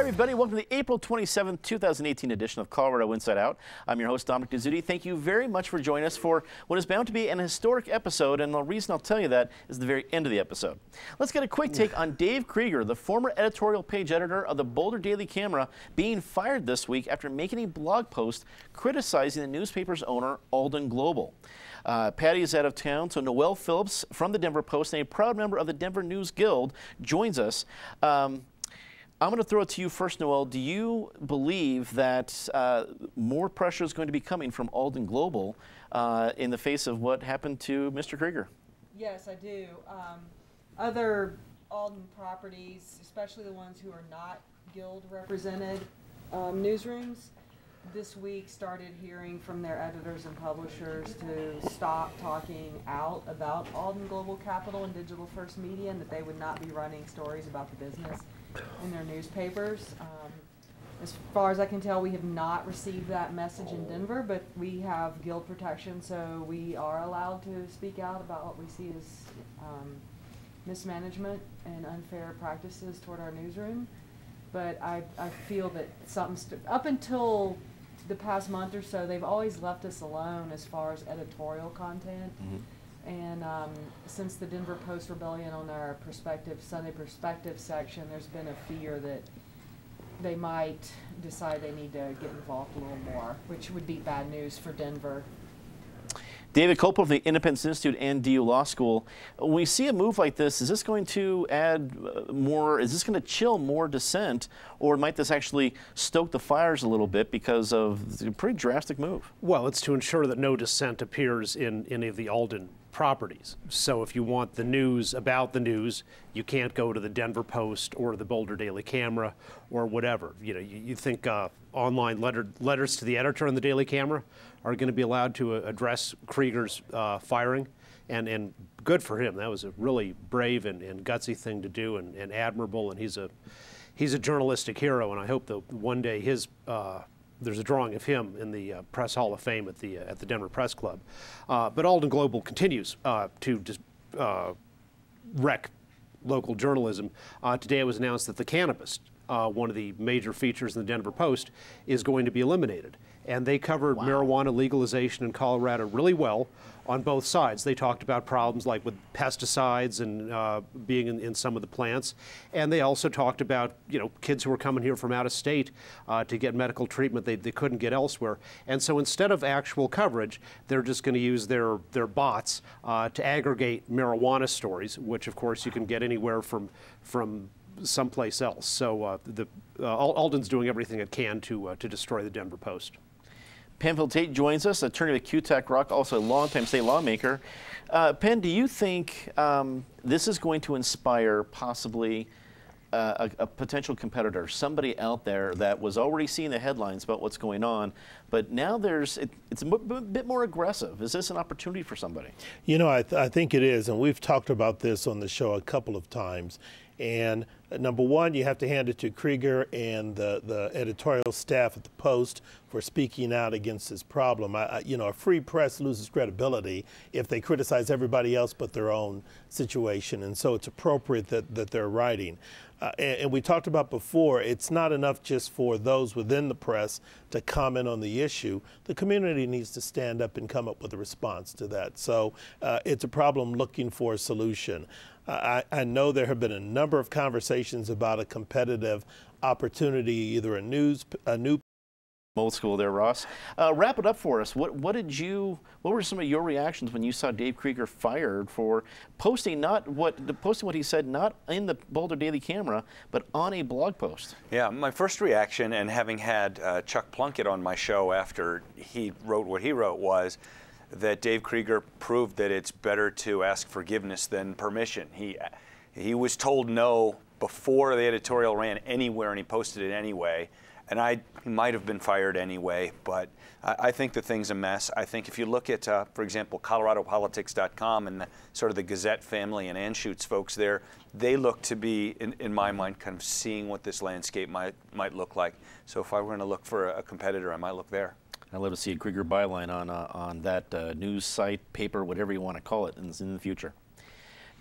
everybody. Welcome to the April 27th, 2018 edition of Colorado Inside Out. I'm your host, Dominic Dezzutti. Thank you very much for joining us for what is bound to be an historic episode, and the reason I'll tell you that is the very end of the episode. Let's get a quick take on Dave Krieger, the former editorial page editor of the Boulder Daily Camera, being fired this week after making a blog post criticizing the newspaper's owner, Alden Global. Patty is out of town, so Noelle Phillips from the Denver Post and a proud member of the Denver News Guild joins us. I'm going to throw it to you first, Noelle. Do you believe that more pressure is going to be coming from Alden Global in the face of what happened to Mr. Krieger? Yes, I do. Other Alden properties, especially the ones who are not Guild represented newsrooms, this week started hearing from their editors and publishers to stop talking out about Alden Global Capital and Digital First Media, and that they would not be running stories about the business in their newspapers. As far as I can tell, we have not received that message in Denver, but we have Guild protection, so we are allowed to speak out about what we see as mismanagement and unfair practices toward our newsroom. But I feel that up until the past month or so, they've always left us alone as far as editorial content. Mm-hmm. And since the Denver Post rebellion on our Sunday Perspective section, there's been a fear that they might decide they need to get involved a little more, which would be bad news for Denver. David Copel of the Independence Institute and DU Law School. When we see a move like this, is this going to add more, is this going to chill more dissent, or might this actually stoke the fires a little bit because of a pretty drastic move? Well, it's to ensure that no dissent appears in any of the Alden properties. So if you want the news about the news, you can't go to the Denver Post or the Boulder Daily Camera or whatever. You know, you think online letters to the editor in the Daily Camera are going to be allowed to address Krieger's firing, and good for him. That was a really brave and gutsy thing to do, and admirable. And he's a journalistic hero, and I hope that one day there's a drawing of him in the Press Hall of Fame at the Denver Press Club. But Alden Global continues to just wreck local journalism. Today it was announced that the cannabis, one of the major features in the Denver Post, is going to be eliminated. And they covered marijuana legalization in Colorado really well on both sides. They talked about problems like with pesticides and being in some of the plants. And they also talked about, you know, kids who were coming here from out of state to get medical treatment they couldn't get elsewhere. And so instead of actual coverage, they're just going to use their bots to aggregate marijuana stories, which of course you can get anywhere from someplace else. So Alden's doing everything it can to destroy the Denver Post. Penfield Tate joins us, attorney with QTech Rock, also a longtime state lawmaker. Penn, do you think this is going to inspire possibly a potential competitor, somebody out there that was already seeing the headlines about what's going on, but now it's a bit more aggressive? Is this an opportunity for somebody? You know, I think it is, and we've talked about this on the show a couple of times. And number one, you have to hand it to Krieger and the editorial staff at the Post for speaking out against this problem. You know, a free press loses credibility if they criticize everybody else but their own situation, and so it's appropriate that they're writing. And we talked about before, it's not enough just for those within the press to comment on the issue. The community needs to stand up and come up with a response to that. So it's a problem looking for a solution. I know there have been a number of conversations about a competitive opportunity, either a new Old school there, Ross. Wrap it up for us. What were some of your reactions when you saw Dave Krieger fired for posting what he said not in the Boulder Daily Camera, but on a blog post? Yeah, my first reaction, and having had Chuck Plunkett on my show after he wrote what he wrote, was that Dave Krieger proved that it's better to ask forgiveness than permission. He was told no before the editorial ran anywhere, and he posted it anyway. And he might have been fired anyway, but I think the thing's a mess. I think if you look at, for example, coloradopolitics.com and sort of the Gazette family and Anschutz folks there, they look to be, in my mind, kind of seeing what this landscape might look like. So if I were going to look for a competitor, I might look there. I'd love to see a Krieger byline on that news site, paper, whatever you want to call it in the future.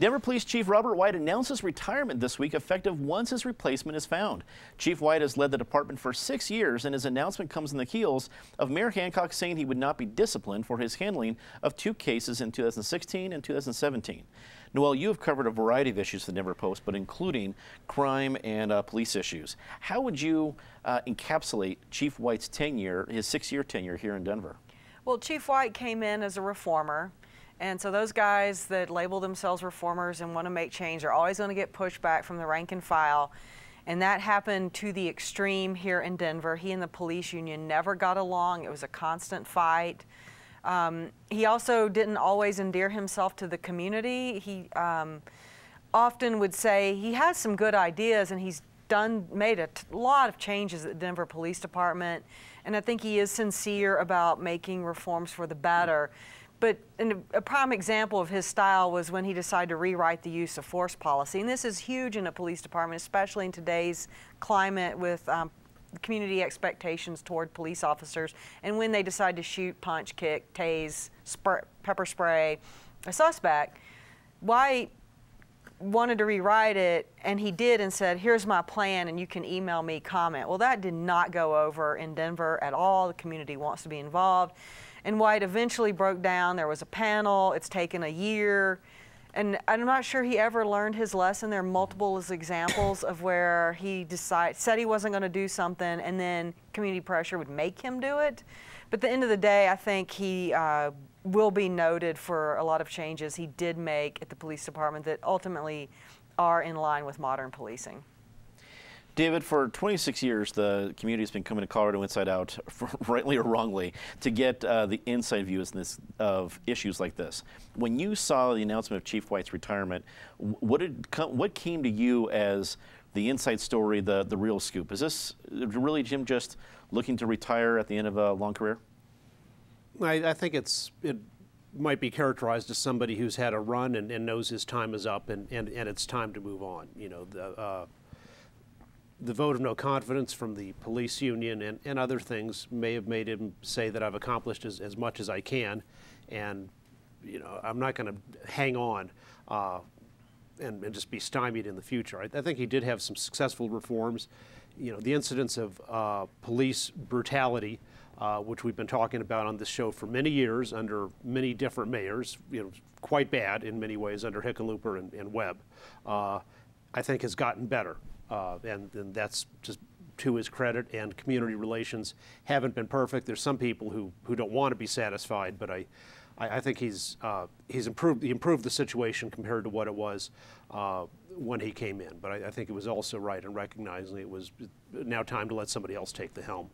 Denver Police Chief Robert White announces retirement this week, effective once his replacement is found. Chief White has led the department for 6 years, and his announcement comes in the heels of Mayor Hancock saying he would not be disciplined for his handling of 2 cases in 2016 and 2017. Noel, you have covered a variety of issues for the Denver Post, but including crime and police issues. How would you encapsulate Chief White's tenure, his 6-year tenure here in Denver? Well, Chief White came in as a reformer. And so those guys that label themselves reformers and want to make change are always going to get pushback from the rank and file. And that happened to the extreme here in Denver. He and the police union never got along. It was a constant fight. He also didn't always endear himself to the community. He often would say he has some good ideas, and he's made a lot of changes at the Denver Police Department. And I think he is sincere about making reforms for the better. But a prime example of his style was when he decided to rewrite the use of force policy. And this is huge in a police department, especially in today's climate with community expectations toward police officers. And when they decide to shoot, punch, kick, tase, pepper spray a suspect, White wanted to rewrite it, and he did, and said, here's my plan, and you can email me comment. Well, that did not go over in Denver at all. The community wants to be involved. And White eventually broke down. There was a panel. It's taken a year. And I'm not sure he ever learned his lesson. There are multiple examples of where he said he wasn't going to do something, and then community pressure would make him do it. But at the end of the day, I think he will be noted for a lot of changes he did make at the police department that ultimately are in line with modern policing. David, for 26 years, the community has been coming to Colorado Inside Out, rightly or wrongly, to get the inside views of issues like this. When you saw the announcement of Chief White's retirement, what came to you as the inside story, the real scoop? Is this really Jim just looking to retire at the end of a long career? I think it might be characterized as somebody who's had a run and knows his time is up, and it's time to move on. You know, the vote of no confidence from the police union and other things may have made him say that I've accomplished as much as I can, and you know, I'm not going to hang on and just be stymied in the future. I think he did have some successful reforms. You know, the incidents of police brutality, which we've been talking about on this show for many years under many different mayors, you know, quite bad in many ways under Hickenlooper and Webb, I think has gotten better. And that's just to his credit, and community relations haven't been perfect. There's some people who don't want to be satisfied, but I think he's improved the situation compared to what it was when he came in. But I think it was also right in recognizing it was now time to let somebody else take the helm.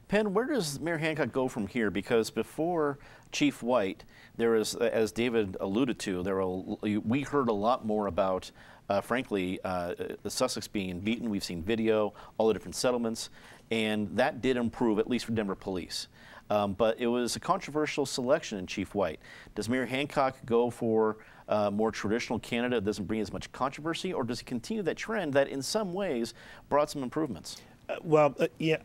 Penn, where does Mayor Hancock go from here? Because before Chief White, there was, as David alluded to, we heard a lot more about frankly, the Sussex being beaten. We've seen video, all the different settlements, and that did improve, at least for Denver police. But it was a controversial selection in Chief White. Does Mayor Hancock go for a more traditional candidate that doesn't bring as much controversy, or does he continue that trend that in some ways brought some improvements? Yeah,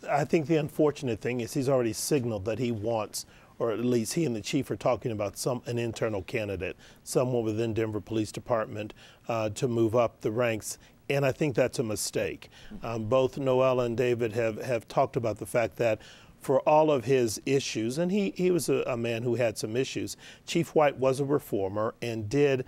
I think the unfortunate thing is he's already signaled that he wants, or at least he and the chief are talking about an internal candidate, someone within Denver Police Department to move up the ranks. And I think that's a mistake. Both Noel and David have talked about the fact that for all of his issues, and he was a man who had some issues, Chief White was a reformer and did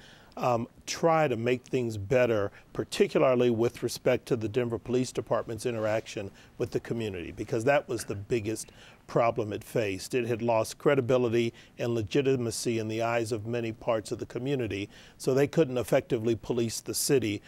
try to make things better, particularly with respect to the Denver Police Department's interaction with the community, because that was the biggest problem it faced. It had lost credibility and legitimacy in the eyes of many parts of the community, so they couldn't effectively police the city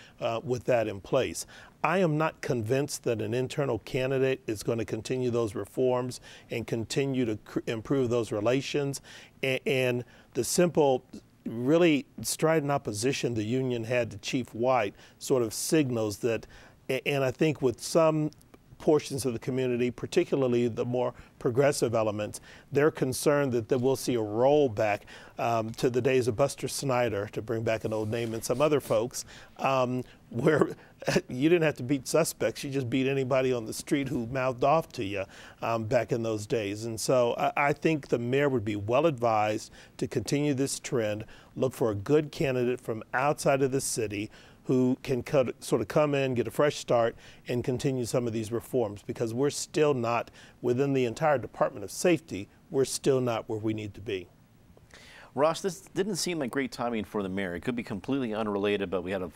with that in place. I am not convinced that an internal candidate is going to continue those reforms and continue to improve those relations. And the simple, really strident opposition the union had to Chief White sort of signals that, and I think with some portions of the community, particularly the more progressive elements, they're concerned that we'll see a rollback to the days of Buster Snyder, to bring back an old name, and some other folks, where you didn't have to beat suspects, you just beat anybody on the street who mouthed off to you back in those days. And so I think the mayor would be well advised to continue this trend, look for a good candidate from outside of the city who can sort of come in, get a fresh start, and continue some of these reforms, because we're still not, within the entire Department of Safety, we're still not where we need to be. Ross, this didn't seem like great timing for the mayor. It could be completely unrelated, but we had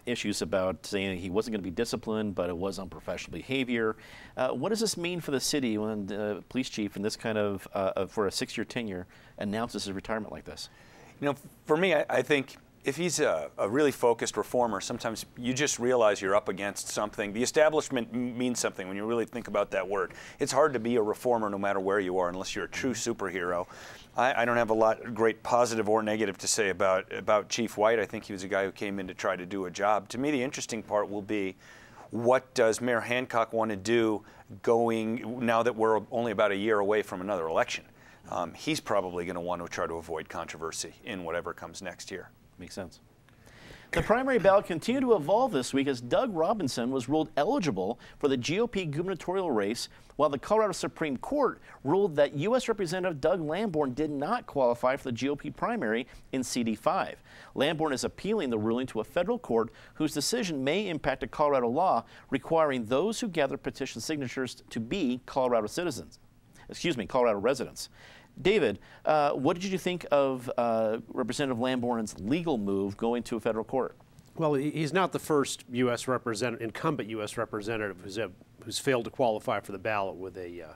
issues about saying he wasn't going to be disciplined, but it was unprofessional behavior. What does this mean for the city when the police chief, in this kind of, for a 6-year tenure, announces his retirement like this? You know, for me, I think if he's a really focused reformer, sometimes you just realize you're up against something. The establishment means something when you really think about that word. It's hard to be a reformer no matter where you are, unless you're a true superhero. I don't have a lot great positive or negative to say about Chief White. I think he was a guy who came in to try to do a job. To me, the interesting part will be, what does Mayor Hancock want to do going, now that we're only about a year away from another election? He's probably going to want to try to avoid controversy in whatever comes next year. Makes sense. The primary ballot continued to evolve this week as Doug Robinson was ruled eligible for the GOP gubernatorial race, while the Colorado Supreme Court ruled that U.S. Representative Doug Lamborn did not qualify for the GOP primary in CD5. Lamborn is appealing the ruling to a federal court whose decision may impact a Colorado law requiring those who gather petition signatures to be Colorado residents. David, what did you think of Representative Lamborn's legal move going to a federal court? Well, he's not the first incumbent U.S. representative who's failed to qualify for the ballot with a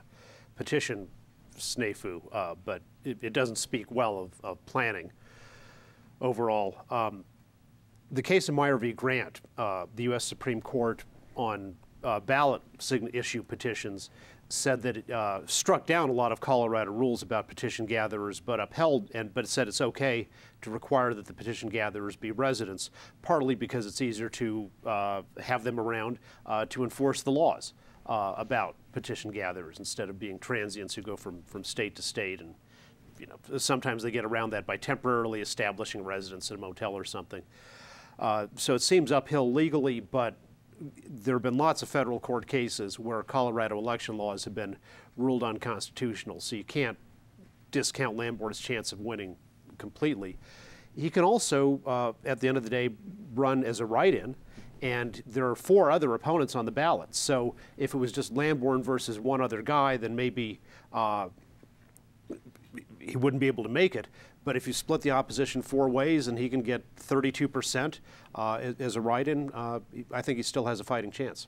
petition snafu, but it doesn't speak well of planning overall. The case of Meyer v. Grant, the U.S. Supreme Court on ballot issue petitions, said that it struck down a lot of Colorado rules about petition gatherers, but but it said it's okay to require that the petition gatherers be residents, partly because it's easier to have them around to enforce the laws about petition gatherers instead of being transients who go from state to state. And sometimes they get around that by temporarily establishing residence in a motel or something. So it seems uphill legally, but there have been lots of federal court cases where Colorado election laws have been ruled unconstitutional, so you can't discount Lamborn's chance of winning completely. He can also, at the end of the day, run as a write-in, and there are 4 other opponents on the ballot. So if it was just Lamborn versus one other guy, then maybe he wouldn't be able to make it. But if you split the opposition 4 ways and he can get 32% as a write-in, I think he still has a fighting chance.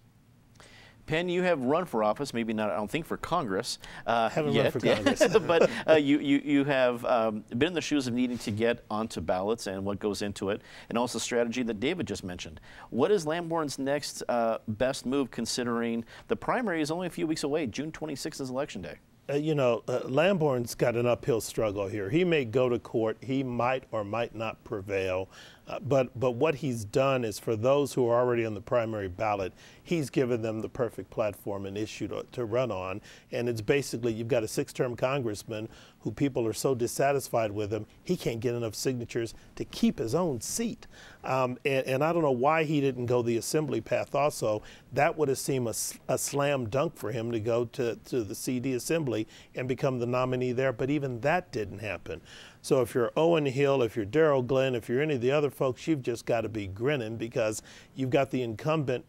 Penn, you have run for office, maybe not, I don't think, for Congress Haven't yet, run for Congress. but you have been in the shoes of needing to get onto ballots and what goes into it, and also strategy that David just mentioned. What is Lamborn's next best move, considering the primary is only a few weeks away? June 26th is Election Day. Lamborn's got an uphill struggle here. He may go to court. He might or might not prevail. But what he's done is, for those who are already on the primary ballot, he's given them the perfect platform and issue to run on. And it's basically, you've got a 6-term congressman who people are so dissatisfied with him, he can't get enough signatures to keep his own seat. And I don't know why he didn't go the assembly path also. That would have seemed a slam dunk for him to go to the CD assembly and become the nominee there. But even that didn't happen. So if you're Owen Hill, if you're Darrell Glenn, if you're any of the other folks, you've just got to be grinning, because you've got the incumbent,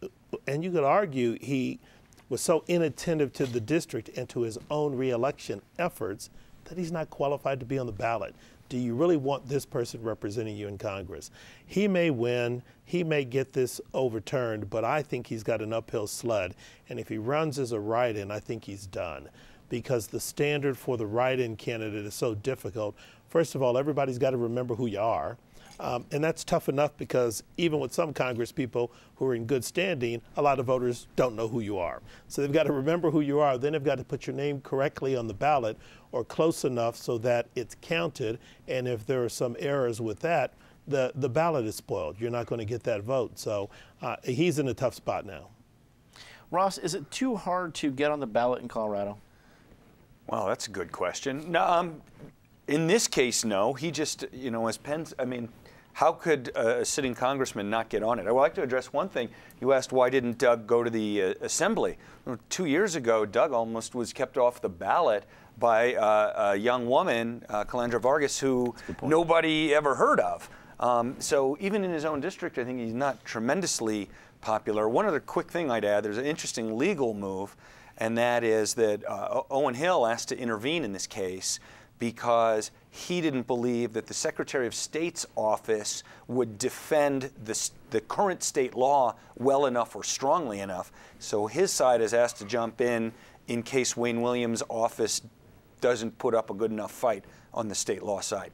and you could argue he was so inattentive to the district and to his own reelection efforts that he's not qualified to be on the ballot. Do you really want this person representing you in Congress? He may win, he may get this overturned, but I think he's got an uphill sled. And if he runs as a write-in, I think he's done, because the standard for the write-in candidate is so difficult. First of all, everybody's got to remember who you are. And that's tough enough, because even with some Congress people who are in good standing, a lot of voters don't know who you are. So they've got to remember who you are. Then they've got to put your name correctly on the ballot, or close enough so that it's counted. And if there are some errors with that, the ballot is spoiled. You're not going to get that vote. So he's in a tough spot now. Ross, is it too hard to get on the ballot in Colorado? Well, that's a good question. No, in this case, no. He just, as Pence, I mean, how could a sitting congressman not get on it? I would like to address one thing. You asked why didn't Doug go to the assembly? 2 years ago, Doug almost was kept off the ballot by a young woman, Calandra Vargas, who nobody ever heard of. So even in his own district, I think he's not tremendously popular. One other quick thing I'd add, there's an interesting legal move, and that is that Owen Hill asked to intervene in this case because he didn't believe that the Secretary of State's office would defend the current state law well enough or strongly enough. So his side is asked to jump in case Wayne Williams' office doesn't put up a good enough fight on the state law side.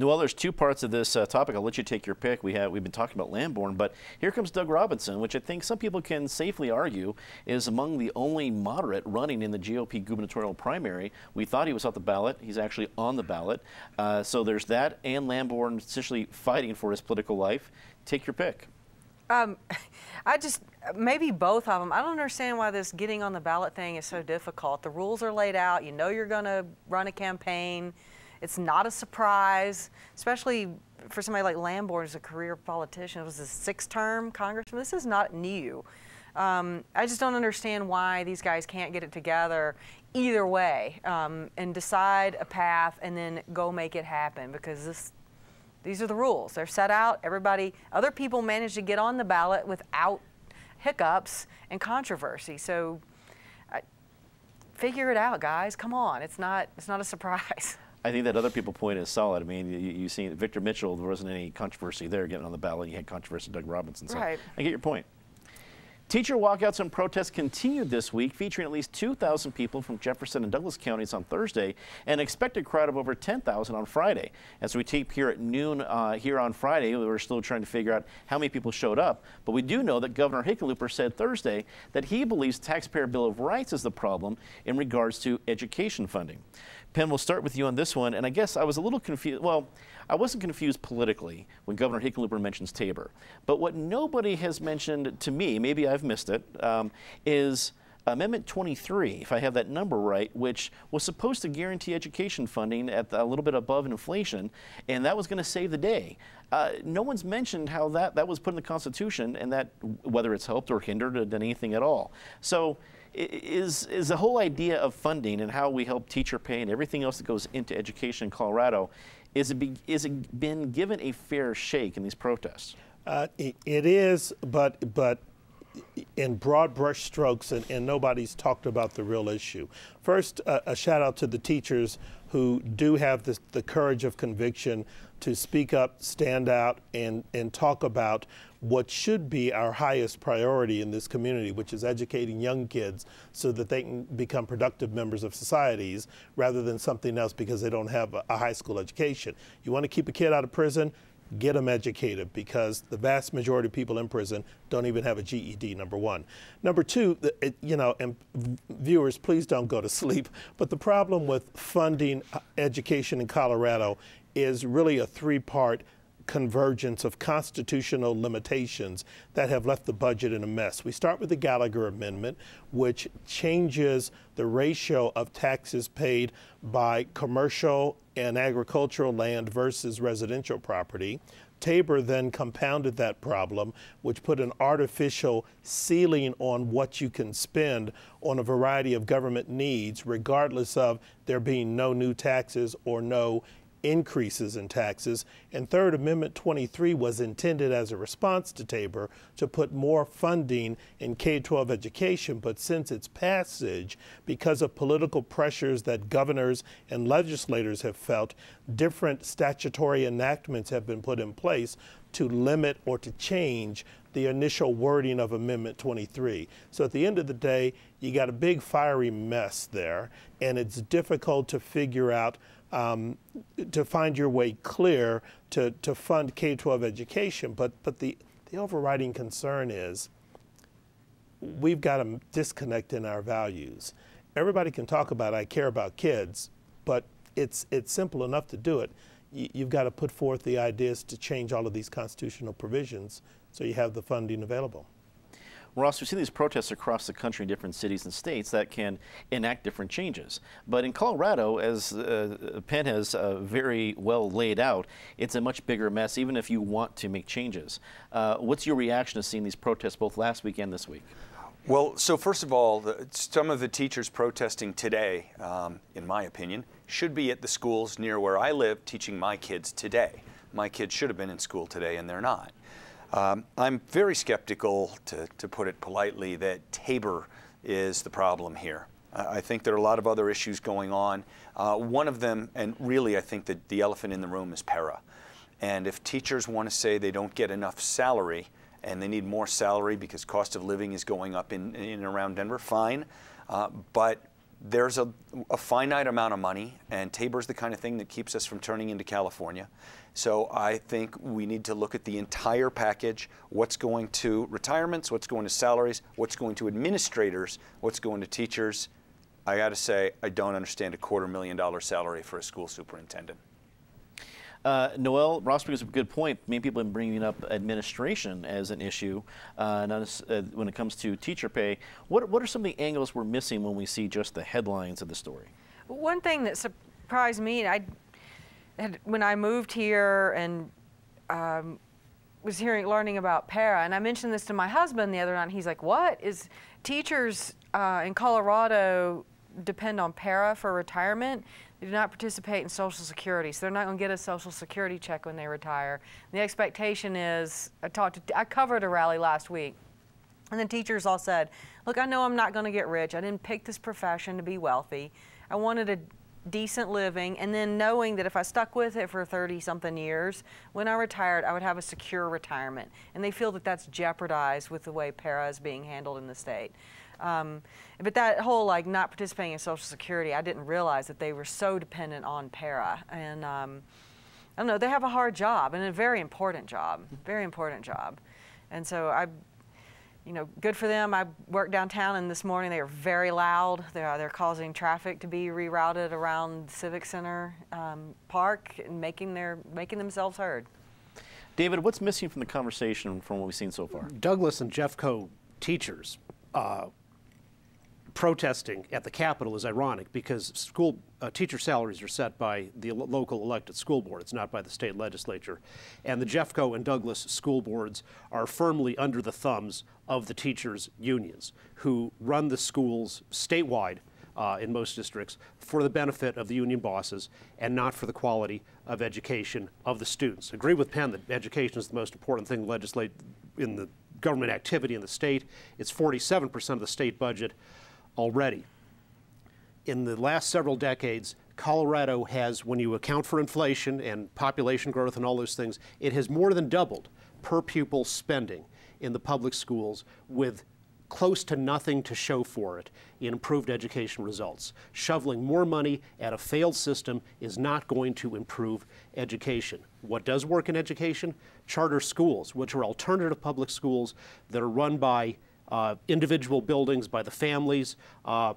Noel, there's two parts of this topic. I'll let you take your pick. We've been talking about Lamborn, but here comes Doug Robinson, which I think some people can safely argue is among the only moderate running in the GOP gubernatorial primary. We thought he was off the ballot. He's actually on the ballot. So there's that, and Lamborn essentially fighting for his political life. Take your pick. Maybe both of them. I don't understand why this getting on the ballot thing is so difficult. The rules are laid out. You know you're going to run a campaign. It's not a surprise, especially for somebody like Lamborn, who's a career politician. It was his 6th term congressman. This is not new. I just don't understand why these guys can't get it together either way and decide a path and then go make it happen, because these are the rules. They're set out. Other people manage to get on the ballot without hiccups and controversy. So figure it out, guys. Come on. It's not a surprise. I think that other people point is solid. I mean, you see Victor Mitchell, there wasn't any controversy there getting on the ballot. You had controversy with Doug Robinson. So right. I get your point. Teacher walkouts and protests continued this week, featuring at least 2,000 people from Jefferson and Douglas counties on Thursday, and an expected crowd of over 10,000 on Friday. As we tape here at noon here on Friday, we're still trying to figure out how many people showed up, but we do know that Governor Hickenlooper said Thursday that he believes Taxpayer Bill of Rights is the problem in regards to education funding. Penn, we'll start with you on this one, and I guess I was a little confused. Well, I wasn't confused politically when Governor Hickenlooper mentions Tabor, but what nobody has mentioned to me, maybe I've missed it, is Amendment 23, if I have that number right, which was supposed to guarantee education funding at a little bit above inflation, and that was going to save the day. No one's mentioned how that was put in the Constitution, and that whether it's helped or hindered anything at all. So is the whole idea of funding and how we help teacher pay and everything else that goes into education in Colorado, is it been given a fair shake in these protests? It is, but in broad brush strokes, and nobody's talked about the real issue. First, a shout out to the teachers who do have the courage of conviction to speak up, stand out, and talk about what should be our highest priority in this community, which is educating young kids so that they can become productive members of societies rather than something else because they don't have a high school education. You want to keep a kid out of prison? Get them educated, because the vast majority of people in prison don't even have a GED, number one. Number two, and viewers, please don't go to sleep, but the problem with funding education in Colorado is really a three-part convergence of constitutional limitations that have left the budget in a mess. We start with the Gallagher Amendment, which changes the ratio of taxes paid by commercial and agricultural land versus residential property. Tabor then compounded that problem, which put an artificial ceiling on what you can spend on a variety of government needs, regardless of there being no new taxes or no increases in taxes. And Third Amendment 23 was intended as a response to Tabor to put more funding in K-12 education, but since its passage, because of political pressures that governors and legislators have felt, different statutory enactments have been put in place to limit or to change the initial wording of Amendment 23. So at the end of the day, you got a big fiery mess there, and it's difficult to figure out to find your way clear to fund K-12 education. But the overriding concern is we've got a disconnect in our values. Everybody can talk about I care about kids, but it's simple enough to do it. You've got to put forth the ideas to change all of these constitutional provisions so you have the funding available. Ross, we see these protests across the country in different cities and states that can enact different changes. But in Colorado, as Penn has very well laid out, it's a much bigger mess, even if you want to make changes. What's your reaction to seeing these protests both last week and this week? Well, so first of all, some of the teachers protesting today, in my opinion, should be at the schools near where I live teaching my kids today. My kids should have been in school today, and they're not. I'm very skeptical, to put it politely, that Tabor is the problem here. I think there are a lot of other issues going on. One of them, and really I think that the elephant in the room, is para. And if teachers want to say they don't get enough salary and they need more salary because cost of living is going up in and around Denver, fine. But there's a finite amount of money, and Tabor's the kind of thing that keeps us from turning into California. So I think we need to look at the entire package, what's going to retirements, what's going to salaries, what's going to administrators, what's going to teachers. I got to say, I don't understand a $250,000 salary for a school superintendent. Noel, Ross brings up a good point. Many people have been bringing up administration as an issue when it comes to teacher pay. What are some of the angles we're missing when we see just the headlines of the story? One thing that surprised me, when I moved here and was learning about para, and I mentioned this to my husband the other night, and he's like, what? Is teachers in Colorado depend on para for retirement? They do not participate in Social Security, so they're not going to get a Social Security check when they retire. And the expectation is, I covered a rally last week, and the teachers all said, look, I know I'm not going to get rich. I didn't pick this profession to be wealthy. I wanted a decent living, and then knowing that if I stuck with it for 30-something years, when I retired, I would have a secure retirement. And they feel that that's jeopardized with the way para is being handled in the state. But that whole not participating in Social Security, I didn't realize that they were so dependent on para. And I don't know, they have a hard job and a very important job, And so good for them. I worked downtown, and this morning they were very loud. They're causing traffic to be rerouted around Civic Center Park and making themselves heard. David, what's missing from the conversation from what we've seen so far? Douglas and Jeffco teachers protesting at the Capitol is ironic because teacher salaries are set by the local elected school board. It's not by the state legislature. And the Jeffco and Douglas school boards are firmly under the thumbs of the teachers' unions, who run the schools statewide in most districts for the benefit of the union bosses and not for the quality of education of the students. Agree with Penn that education is the most important thing legislate in the government activity in the state. It's 47% of the state budget already. In the last several decades, Colorado has, when you account for inflation and population growth and all those things, it has more than doubled per pupil spending in the public schools with close to nothing to show for it in improved education results. Shoveling more money at a failed system is not going to improve education. What does work in education? Charter schools, which are alternative public schools that are run by individual buildings, by the families, and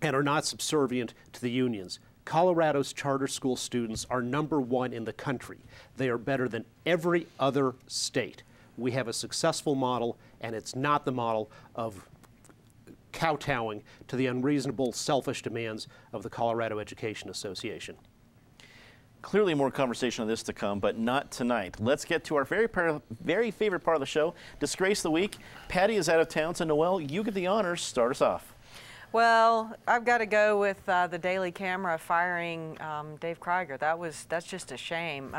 are not subservient to the unions. Colorado's charter school students are #1 in the country. They are better than every other state. We have a successful model, and it's not the model of kowtowing to the unreasonable, selfish demands of the Colorado Education Association. Clearly more conversation on this to come, but not tonight. Let's get to our very favorite part of the show, Disgrace of the Week. Patty is out of town, so Noel, you get the honors. Start us off. Well, I've got to go with the Daily Camera firing Dave Krieger. That's just a shame.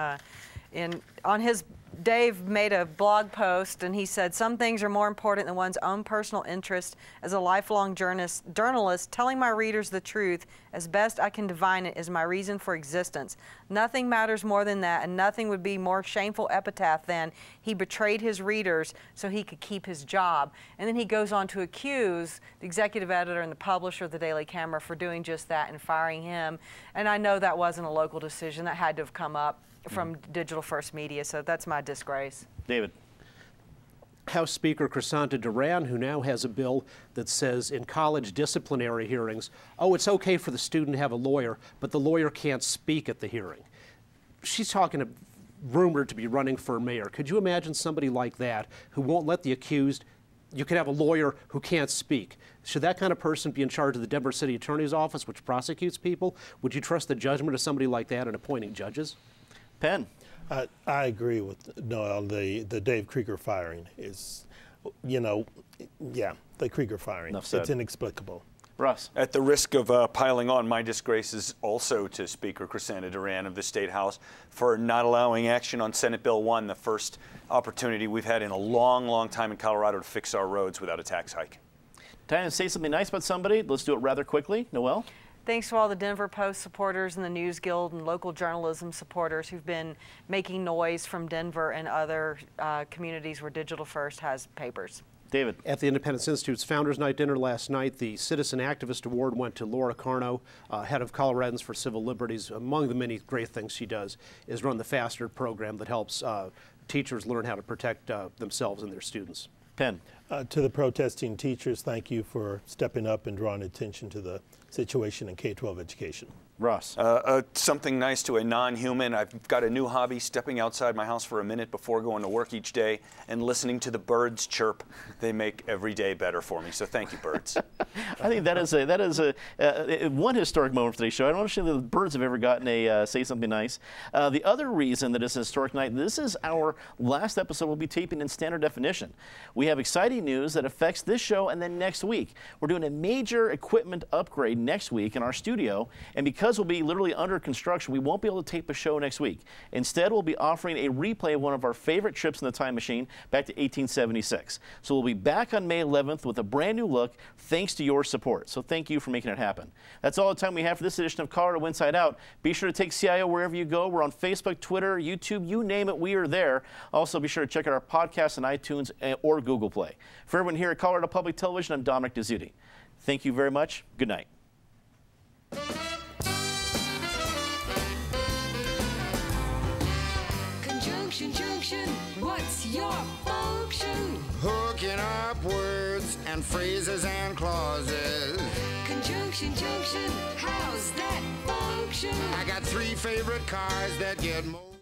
Dave made a blog post, and he said, some things are more important than one's own personal interest. As a lifelong journalist, telling my readers the truth as best I can divine it is my reason for existence. Nothing matters more than that, and nothing would be more shameful epitaph than he betrayed his readers so he could keep his job. And then he goes on to accuse the executive editor and the publisher of the Daily Camera for doing just that and firing him. And I know that wasn't a local decision. That had to have come up from Digital First Media, so that's my disgrace. David. House Speaker Crisanta Duran, who now has a bill that says in college disciplinary hearings, oh, it's okay for the student to have a lawyer, but the lawyer can't speak at the hearing. She's rumored to be running for mayor. Could you imagine somebody like that who won't let the accused you could have a lawyer who can't speak. Should that kind of person be in charge of the Denver City Attorney's Office, which prosecutes people? Would you trust the judgment of somebody like that in appointing judges? Penn. I agree with Noel. The Dave Krieger firing is, the Krieger firing. Enough said. It's inexplicable. Russ. At the risk of piling on, my disgrace is also to Speaker Crisanta Duran of the State House for not allowing action on Senate Bill 1, the first opportunity we've had in a long, long time in Colorado to fix our roads without a tax hike. Time to say something nice about somebody. Let's do it rather quickly. Noel? Thanks to all the Denver Post supporters and the News Guild and local journalism supporters who've been making noise from Denver and other communities where Digital First has papers. David. At the Independence Institute's Founders Night dinner last night, the Citizen Activist Award went to Laura Carno, head of Coloradans for Civil Liberties. Among the many great things she does is run the FASTER program that helps teachers learn how to protect themselves and their students. Penn. To the protesting teachers, thank you for stepping up and drawing attention to the situation in K-12 education. Ross. Something nice to a non-human. I've got a new hobby, stepping outside my house for a minute before going to work each day and listening to the birds chirp. They make every day better for me. So thank you, birds. I think that is one historic moment for today's show. I don't understand that the birds have ever gotten a say something nice. The other reason that it's a historic night, this is our last episode we'll be taping in standard definition. We have exciting news that affects this show and then next week. We're doing a major equipment upgrade next week in our studio, and because we'll be literally under construction, we won't be able to tape a show next week. Instead, we'll be offering a replay of one of our favorite trips in the time machine back to 1876. So we'll be back on May 11th with a brand new look thanks to your support. So thank you for making it happen. That's all the time we have for this edition of Colorado Inside Out. Be sure to take CIO wherever you go. We're on Facebook, Twitter, YouTube, you name it, we are there. Also, be sure to check out our podcast on iTunes or Google Play. For everyone here at Colorado Public Television, I'm Dominic Dezzutti. Thank you very much. Good night. Junction, what's your function? Hooking up words and phrases and clauses. Conjunction, how's that function? I got 3 favorite cars that get more.